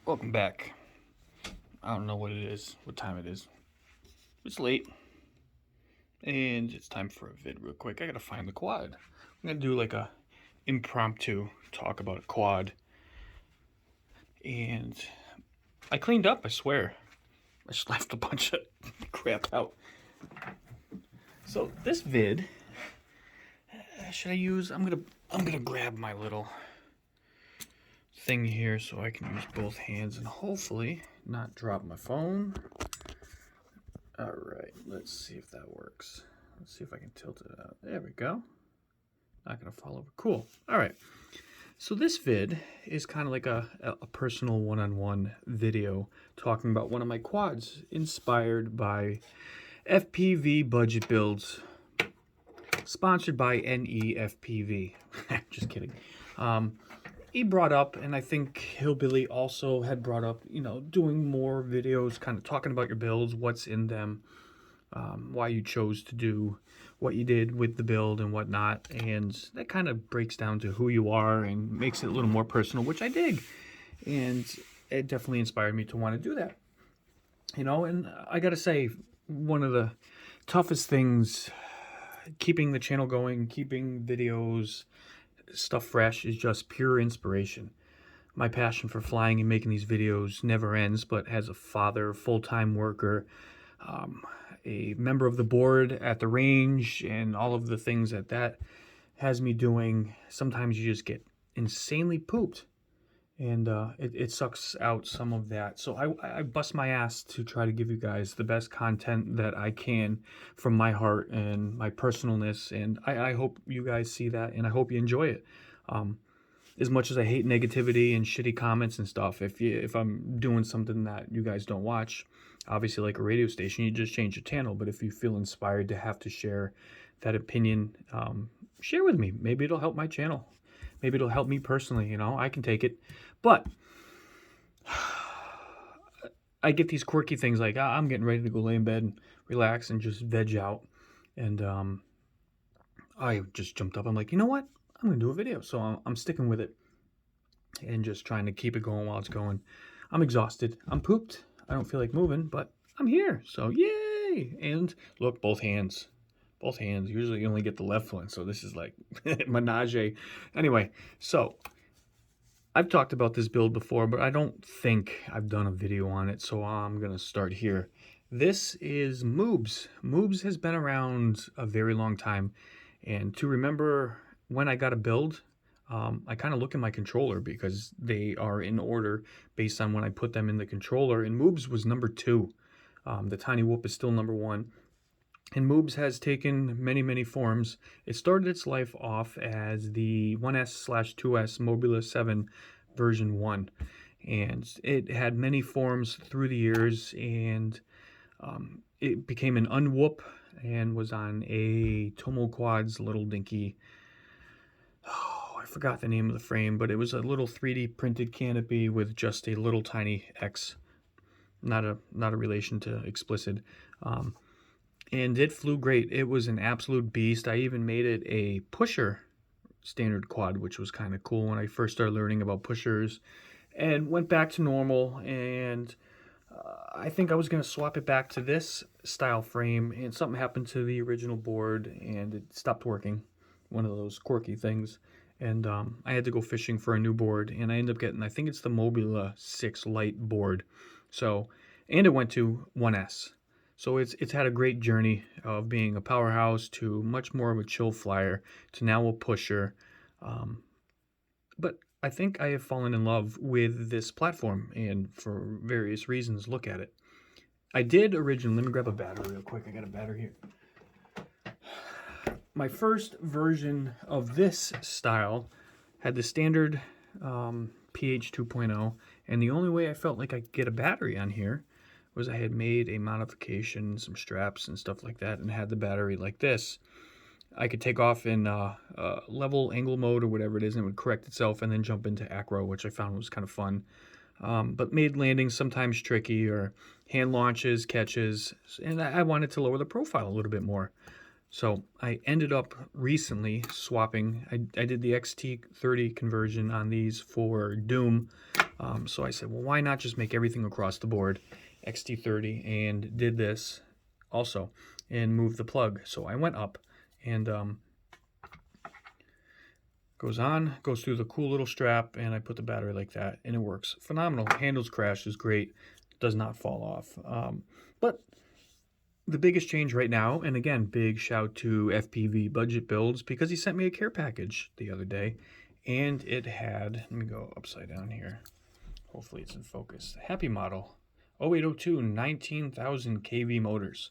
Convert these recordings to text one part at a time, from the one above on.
Welcome back. I don't know what it is, what time it is. It's late, and it's time for a vid real quick. I gotta find the quad. I'm gonna do like a impromptu talk about a quad. And I cleaned up, I swear. I just left a bunch of crap out. So this vid, should I use? I'm gonna grab my little thing here so I can use both hands and hopefully not drop my phone. All right, let's see if that works. Let's see if I can tilt it out. There we go. Not gonna fall over. Cool. All right. So this vid is kind of like a personal one-on-one video talking about one of my quads inspired by FPV budget builds, sponsored by NEFPV. Just kidding. He brought up, and I think Hillbilly also had brought up, doing more videos, kind of talking about your builds, what's in them, why you chose to do what you did with the build and whatnot. And that kind of breaks down to who you are and makes it a little more personal, which I dig. And it definitely inspired me to want to do that. And I got to say, one of the toughest things, keeping the channel going, keeping videos, stuff fresh, is just pure inspiration. My passion for flying and making these videos never ends, but as a father, full-time worker, a member of the board at the range, and all of the things that has me doing, sometimes you just get insanely pooped, and it sucks out some of that. So I bust my ass to try to give you guys the best content that I can from my heart and my personalness, and I hope you guys see that, and I hope you enjoy it. As much as I hate negativity and shitty comments and stuff, if I'm doing something that you guys don't watch, obviously like a radio station, you just change your channel. But if you feel inspired to have to share that opinion, share with me. Maybe it'll help my channel. Maybe it'll help me personally, I can take it. But I get these quirky things like, I'm getting ready to go lay in bed and relax and just veg out. And I just jumped up. I'm like, you know what? I'm going to do a video. So I'm sticking with it and just trying to keep it going while it's going. I'm exhausted. I'm pooped. I don't feel like moving, but I'm here. So yay. And look, both hands. Both hands. Usually you only get the left one. So this is like menage. Anyway, so I've talked about this build before, but I don't think I've done a video on it. So I'm going to start here. This is Moobz. Moobz has been around a very long time. And to remember when I got a build, I kind of look at my controller because they are in order based on when I put them in the controller. And Moobz was number 2. The Tiny Whoop is still number 1. And Moobz has taken many, many forms. It started its life off as the 1S/2S Mobula 7 version 1. And it had many forms through the years. And it became an unwhoop and was on a Tomo Quad's little dinky, I forgot the name of the frame, but it was a little 3D printed canopy with just a little tiny X, not a relation to explicit, and it flew great. It was an absolute beast. I even made it a pusher standard quad, which was kind of cool when I first started learning about pushers, and went back to normal. And I think I was going to swap it back to this style frame, and something happened to the original board and it stopped working. One of those quirky things. And I had to go fishing for a new board, and I ended up getting, I think it's the Mobula 6 Lite board. So, and it went to 1S. So it's had a great journey of being a powerhouse to much more of a chill flyer to now a pusher. But I think I have fallen in love with this platform, and for various reasons, look at it. I did originally, let me grab a battery real quick. I got a battery here. My first version of this style had the standard PH 2.0, and the only way I felt like I could get a battery on here was I had made a modification, some straps and stuff like that, and had the battery like this. I could take off in level angle mode or whatever it is, and it would correct itself and then jump into acro, which I found was kind of fun. But made landings sometimes tricky, or hand launches, catches, and I wanted to lower the profile a little bit more. So I ended up recently swapping. I did the XT30 conversion on these for Doom, So I said, well, why not just make everything across the board XT30, and did this also and moved the plug. So I went up and goes through the cool little strap, and I put the battery like that, and it works phenomenal. Handles crash is great, does not fall off. But the biggest change right now, and again, big shout to FPV Budget Builds, because he sent me a care package the other day, and it had, let me go upside down here. Hopefully it's in focus. Happy Model 0802 19,000 kV motors.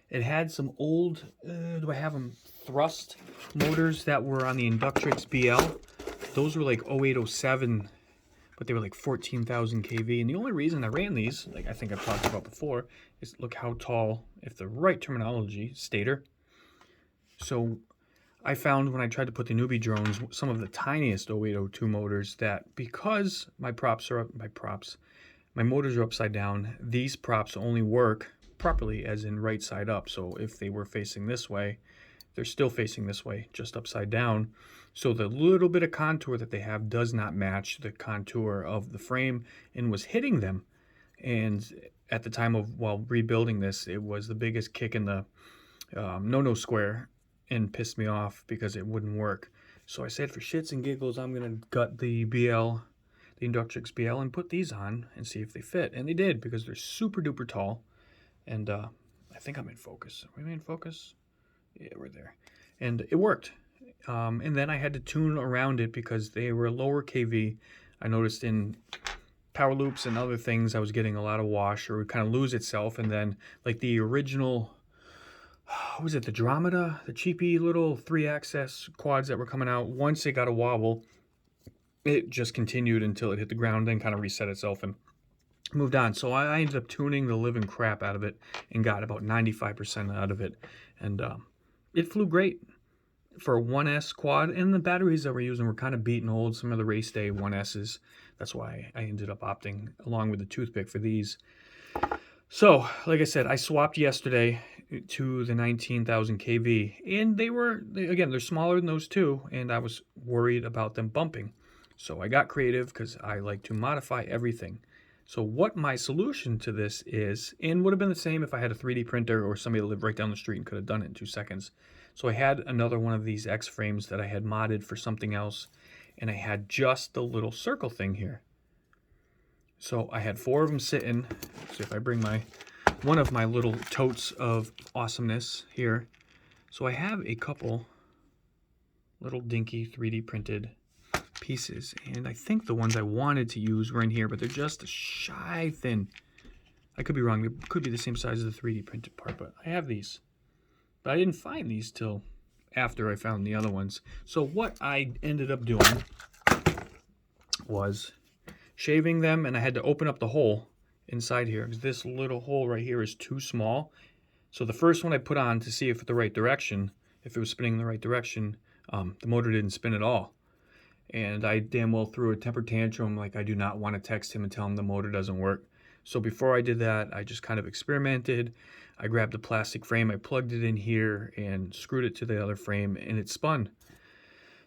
It had some old, do I have them, thrust motors that were on the Inductrix BL. Those were like 0807, but they were like 14,000 kV. And the only reason I ran these, like I think I've talked about before, is look how tall, if the right terminology, stator. So I found when I tried to put the newbie drones, some of the tiniest 0802 motors, that because my motors are upside down, these props only work properly as in right side up. So if they were facing this way, they're still facing this way, just upside down. So the little bit of contour that they have does not match the contour of the frame and was hitting them. And at the time of, while rebuilding this, it was the biggest kick in the no-no square and pissed me off because it wouldn't work. So I said, for shits and giggles, I'm going to gut the BL, the Inductrix BL, and put these on and see if they fit. And they did, because they're super duper tall. And I think I'm in focus. Are we in focus? Yeah, we're there. And it worked. And then I had to tune around it because they were lower KV. I noticed in power loops and other things I was getting a lot of wash, or it would kind of lose itself. And then like the original, what was it, the Dromeda, the cheapy little 3-axis quads that were coming out, once it got a wobble, it just continued until it hit the ground, then kind of reset itself and moved on. So I ended up tuning the living crap out of it and got about 95% out of it. And it flew great for a 1S quad, and the batteries that we're using were kind of beaten old, some of the race day 1Ss. That's why I ended up opting along with the toothpick for these. So, like I said, I swapped yesterday to the 19,000 kV, and again, they're smaller than those two, and I was worried about them bumping. So I got creative because I like to modify everything. So what my solution to this is, and would have been the same if I had a 3D printer or somebody that lived right down the street and could have done it in 2 seconds. So I had another one of these X frames that I had modded for something else, and I had just the little circle thing here. So I had 4 of them sitting. So if I bring one of my little totes of awesomeness here. So I have a couple little dinky 3D printed pieces, and I think the ones I wanted to use were in here, but they're just a shy thin. I could be wrong. They could be the same size as the 3D printed part, but I have these. But I didn't find these till after I found the other ones. So what I ended up doing was shaving them, and I had to open up the hole inside here because this little hole right here is too small. So the first one I put on to see if it was spinning in the right direction, the motor didn't spin at all. And I damn well threw a temper tantrum, like I do not want to text him and tell him the motor doesn't work. So before I did that, I just kind of experimented. I grabbed a plastic frame, I plugged it in here and screwed it to the other frame, and it spun.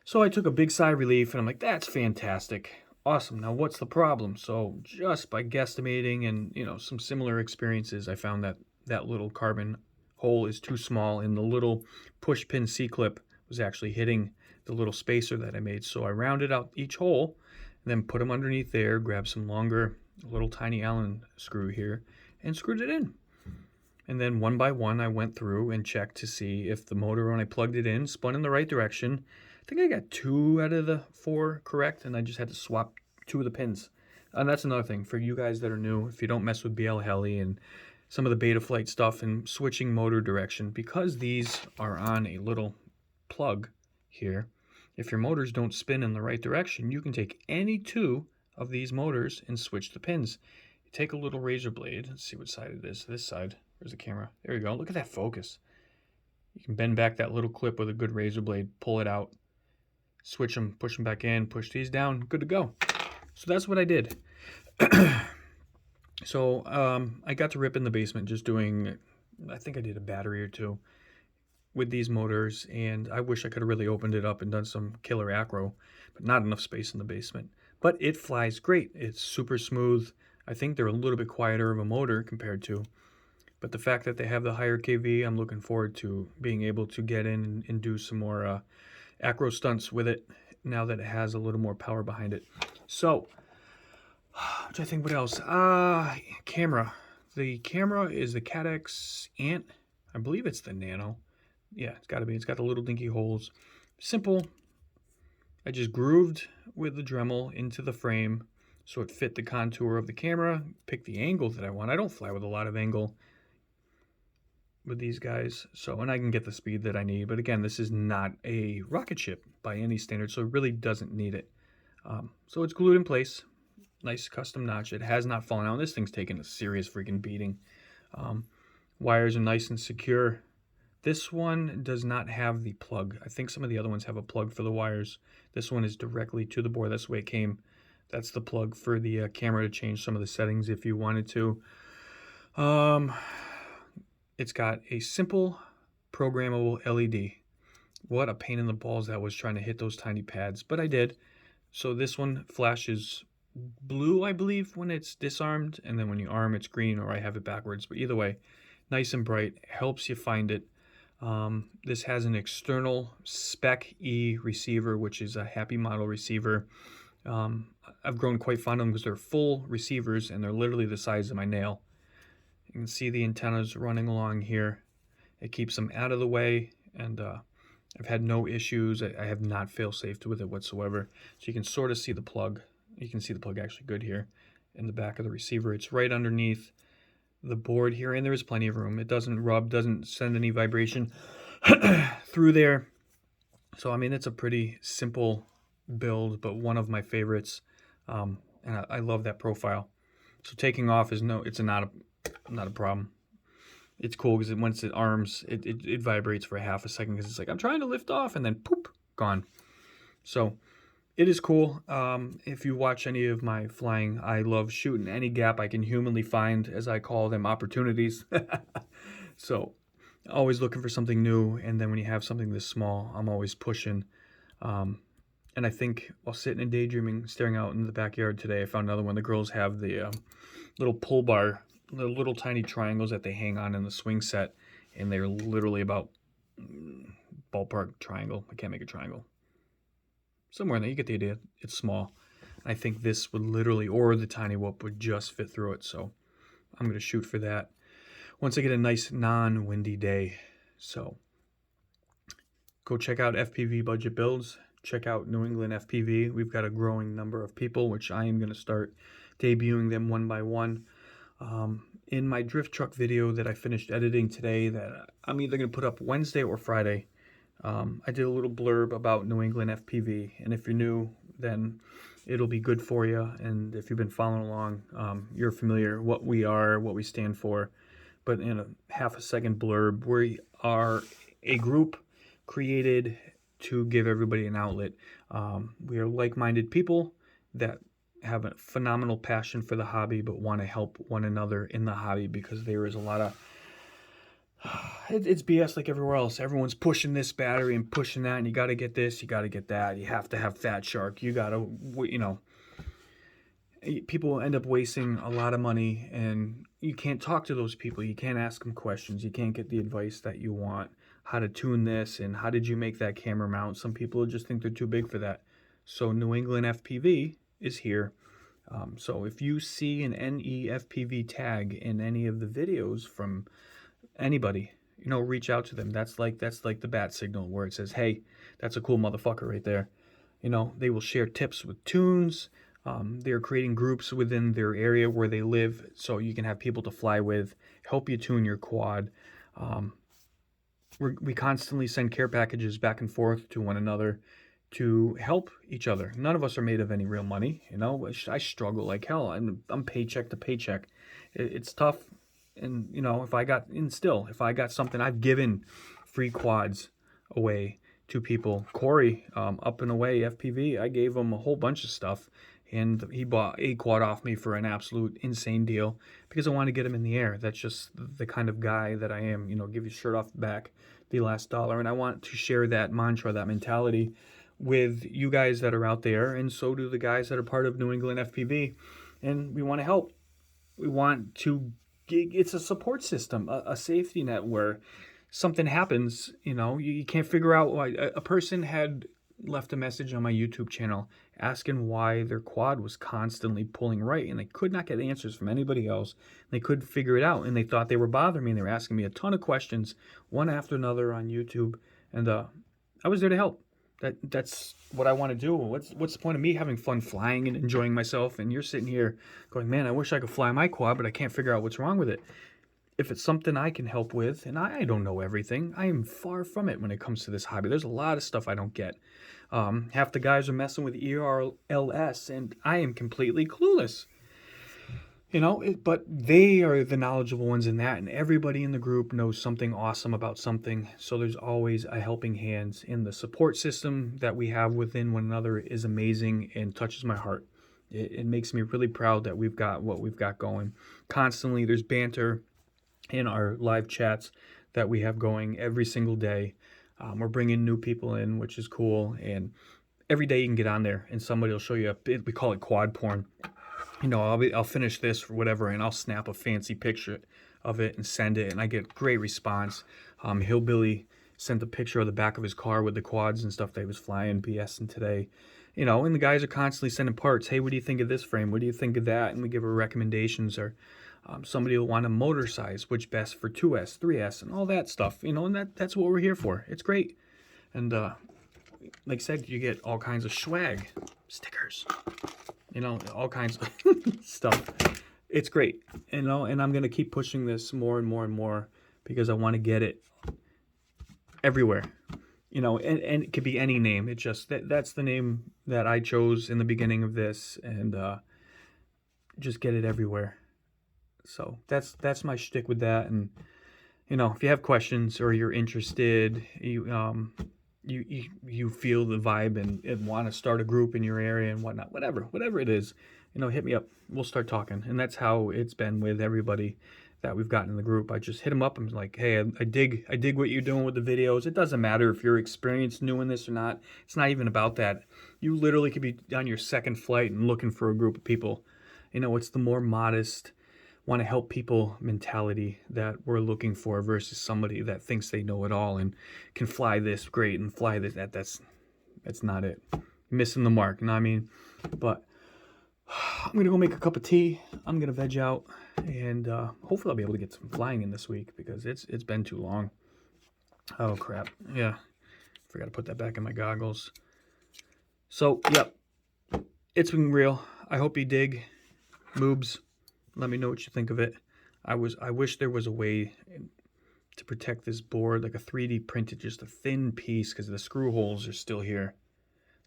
So I took a big sigh of relief, and I'm like, that's fantastic. Awesome. Now what's the problem? So just by guesstimating and, some similar experiences, I found that that little carbon hole is too small, and the little push pin C-clip was actually hitting the little spacer that I made. So I rounded out each hole and then put them underneath there, grabbed some longer little tiny Allen screw here and screwed it in. And then one by one I went through and checked to see if the motor, when I plugged it in, spun in the right direction. I think I got 2 out of the 4 correct, and I just had to swap 2 of the pins. And that's another thing for you guys that are new, if you don't mess with BL Heli and some of the Betaflight stuff and switching motor direction, because these are on a little plug here, if your motors don't spin in the right direction, you can take any 2 of these motors and switch the pins. You take a little razor blade. Let's see what side it is. This side. Where's the camera? There you go. Look at that focus. You can bend back that little clip with a good razor blade, pull it out, switch them, push them back in, push these down, good to go. So that's what I did. So I got to rip in the basement just doing, I think I did a battery or 2. with these motors, and I wish I could have really opened it up and done some killer acro, but not enough space in the basement. But it flies great. It's super smooth. I think they're a little bit quieter of a motor compared to, but the fact that they have the higher KV, I'm looking forward to being able to get in and do some more acro stunts with it now that it has a little more power behind it. So, I think what else? Camera. The camera is the Cadex Ant. I believe it's the Nano. Yeah, it's got to be. It's got the little dinky holes. Simple. I just grooved with the Dremel into the frame so it fit the contour of the camera. Pick the angle that I want. I don't fly with a lot of angle with these guys, so, and I can get the speed that I need, but again, this is not a rocket ship by any standard, so it really doesn't need it. So it's glued in place, nice custom notch. It has not fallen out. This thing's taken a serious freaking beating. Wires are nice and secure. This one does not have the plug. I think some of the other ones have a plug for the wires. This one is directly to the board. That's the way it came. That's the plug for the camera to change some of the settings if you wanted to. It's got a simple programmable LED. What a pain in the balls that was trying to hit those tiny pads, but I did. So this one flashes blue, I believe, when it's disarmed, and then when you arm, it's green, or I have it backwards. But either way, nice and bright, helps you find it. This has an external Spec E receiver, which is a Happy model receiver. I've grown quite fond of them because they're full receivers, and they're literally the size of my nail. You can see the antennas running along here. It keeps them out of the way, and I've had no issues. I have not fail-safed with it whatsoever. So you can sort of see the plug. You can see the plug actually good here in the back of the receiver. It's right underneath the board here, and there is plenty of room. It doesn't rub, doesn't send any vibration through there. So, I mean, it's a pretty simple build, but one of my favorites, and I love that profile. So taking off is it's not a problem. It's cool because once it arms, it vibrates for half a second because it's like, I'm trying to lift off, and then poop, gone. So it is cool. If you watch any of my flying, I love shooting any gap I can humanly find, as I call them, opportunities. So always looking for something new, and then when you have something this small, I'm always pushing. And I think while sitting and daydreaming, staring out in the backyard today, I found another one. The girls have the little pull bar, the little tiny triangles that they hang on in the swing set, and they're literally about ballpark triangle. I can't make a triangle. Somewhere in there, you get the idea. It's small. I think this would literally, or the tiny whoop would just fit through it. So I'm going to shoot for that once I get a nice non-windy day. So go check out FPV Budget Builds. Check out New England FPV. We've got a growing number of people, which I am going to start debuting them one by one. In my drift truck video that I finished editing today, that I'm either going to put up Wednesday or Friday, I did a little blurb about New England FPV, and if you're new, then it'll be good for you. And if you've been following along, you're familiar what we are, what we stand for. But in a half a second blurb, we are a group created to give everybody an outlet. We are like-minded people that have a phenomenal passion for the hobby, but want to help one another in the hobby, because there is a lot of it's BS like everywhere else. Everyone's pushing this battery and pushing that, and you got to get this, you got to get that, you have to have Fat Shark, you got to, people end up wasting a lot of money, and you can't talk to those people, you can't ask them questions, you can't get the advice that you want, how to tune this, and how did you make that camera mount. Some people just think they're too big for that. So New England FPV is here. So if you see an NEFPV tag in any of the videos from anybody, reach out to them. That's like the bat signal where it says, hey, that's a cool motherfucker right there. They will share tips with tunes. They're creating groups within their area where they live, so you can have people to fly with, help you tune your quad. We constantly send care packages back and forth to one another to help each other. None of us are made of any real money. I struggle like hell. I'm paycheck to paycheck. It's tough. And if I got something, I've given free quads away to people. Corey, Up and Away FPV, I gave him a whole bunch of stuff, and he bought a quad off me for an absolute insane deal because I wanted to get him in the air. That's just the kind of guy that I am. Give your shirt off the back the last dollar. And I want to share that mantra, that mentality with you guys that are out there, and so do the guys that are part of New England FPV. And we want to help. We want to, it's a support system, a safety net where something happens, you know, you can't figure out why. A person had left a message on my YouTube channel asking why their quad was constantly pulling right, and they could not get answers from anybody else. They couldn't figure it out, and they thought they were bothering me, and they were asking me a ton of questions, one after another on YouTube, and I was there to help. That's what I want to do. What's the point of me having fun flying and enjoying myself, and you're sitting here going, man, I wish I could fly my quad, but I can't figure out what's wrong with it. If it's something I can help with, and I don't know everything, I am far from it when it comes to this hobby. There's a lot of stuff I don't get. Half the guys are messing with ERLS, and I am completely clueless. You know, but they are the knowledgeable ones in that, and everybody in the group knows something awesome about something. So there's always a helping hand, and the support system that we have within one another is amazing and touches my heart. It makes me really proud that we've got what we've got going. Constantly, there's banter in our live chats that we have going every single day. We're bringing new people in, which is cool, and every day you can get on there and somebody will show you we call it quad porn. You know, I'll finish this or whatever, and I'll snap a fancy picture of it and send it, and I get great response. Hillbilly sent a picture of the back of his car with the quads and stuff that he was flying, BSing today. You know, and the guys are constantly sending parts. Hey, what do you think of this frame? What do you think of that? And we give her recommendations, or somebody will want a motor size, which best for 2S, 3S, and all that stuff. You know, and that's what we're here for. It's great. And like I said, you get all kinds of swag, stickers, you know, all kinds of stuff. It's great, you know, and I'm going to keep pushing this more and more and more because I want to get it everywhere, you know, and it could be any name. It just, that's the name that I chose in the beginning of this, and just get it everywhere. So that's my shtick with that. And, you know, if you have questions or you're interested, you feel the vibe and want to start a group in your area and whatnot, whatever it is, you know, hit me up. We'll start talking. And that's how it's been with everybody that we've gotten in the group. I just hit them up. I'm like, hey, I dig what you're doing with the videos. It doesn't matter if you're experienced new in this or not. It's not even about that. You literally could be on your second flight and looking for a group of people. You know, it's the more modest, want to help people mentality that we're looking for versus somebody that thinks they know it all and can fly this great and fly this. That's not it. Missing the mark, you know what I mean? But I'm going to go make a cup of tea. I'm going to veg out, and hopefully I'll be able to get some flying in this week because it's been too long. Oh, crap. Yeah. Forgot to put that back in my goggles. So, yep. It's been real. I hope you dig. Moobs. Let me know what you think of it. I wish there was a way to protect this board, like a 3D printed, just a thin piece, because the screw holes are still here.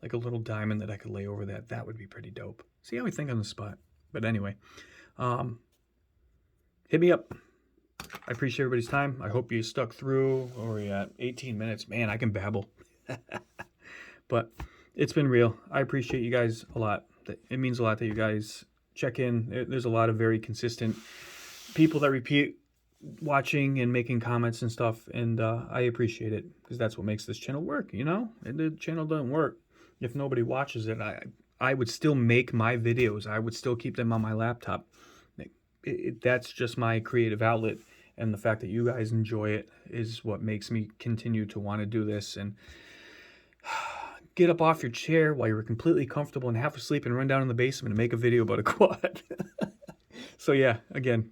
Like a little diamond that I could lay over that. That would be pretty dope. See how we think on the spot. But anyway, hit me up. I appreciate everybody's time. I hope you stuck through. Or we at 18 minutes. Man, I can babble. But it's been real. I appreciate you guys a lot. It means a lot that you guys check in. There's a lot of very consistent people that repeat watching and making comments and stuff, and I appreciate it because that's what makes this channel work, you know? And the channel doesn't work if nobody watches it. I would still make my videos. I would still keep them on my laptop. That's just my creative outlet, and the fact that you guys enjoy it is what makes me continue to want to do this and get up off your chair while you're completely comfortable and half asleep and run down in the basement and make a video about a quad. So yeah, again,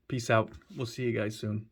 peace out. We'll see you guys soon.